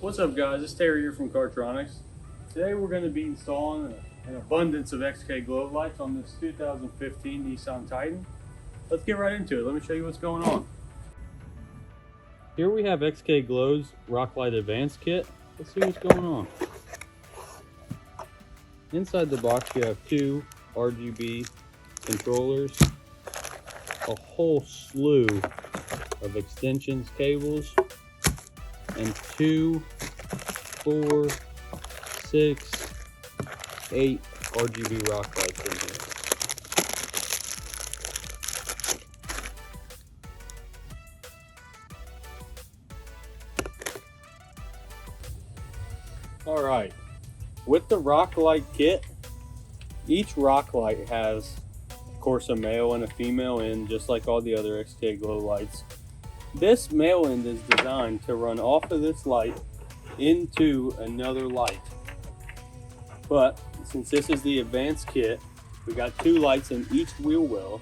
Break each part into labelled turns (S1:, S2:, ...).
S1: What's up guys, it's Terry here from Cartronics. Today we're going to be installing an abundance of XKGLOW lights on this 2015 Nissan Titan. Let's get right into it. Let me show you what's going on. Here we have XKGLOW's Rock Light Advanced Kit. Let's see what's going on. Inside the box you have two RGB controllers, a whole slew of extensions cables, and 2, 4, 6, 8 RGB rock lights in here. Alright, with the rock light kit, each rock light has, of course, a male and a female end, just like all the other XKGLOW lights. This male end is designed to run off of this light into another light. But since this is the advanced kit, we got two lights in each wheel well.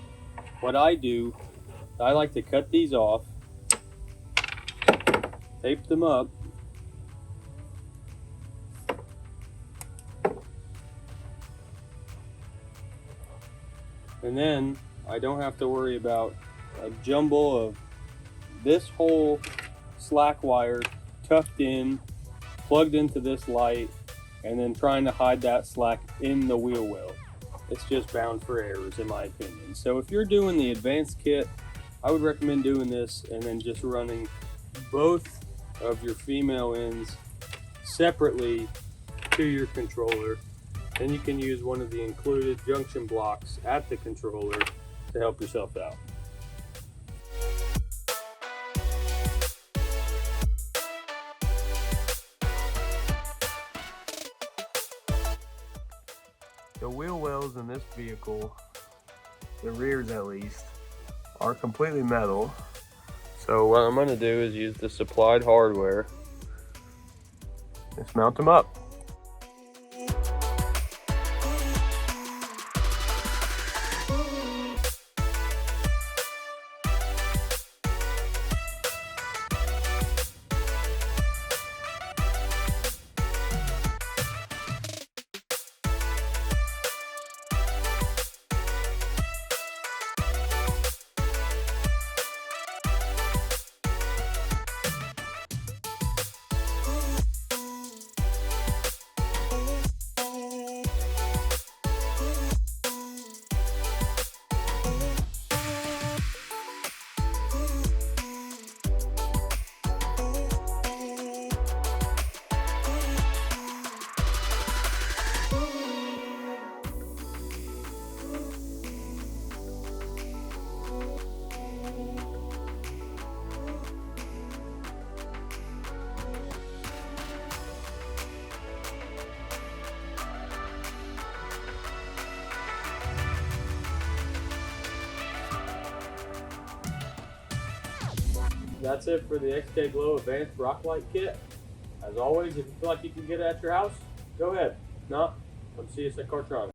S1: What I do, I like to cut these off, tape them up, and then I don't have to worry about a jumble of this whole slack wire tucked in, plugged into this light, and then trying to hide that slack in the wheel well. It's just bound for errors in my opinion. So if you're doing the advanced kit, I would recommend doing this and then just running both of your female ends separately to your controller. Then you can use one of the included junction blocks at the controller to help yourself out. The wheel wells in this vehicle, the rears at least, are completely metal. So what I'm going to do is use the supplied hardware. Just mount them up. That's it for the XKGLOW Advanced Rock Light Kit. As always, if you feel like you can get it at your house, go ahead. If not, come see us at Cartronics.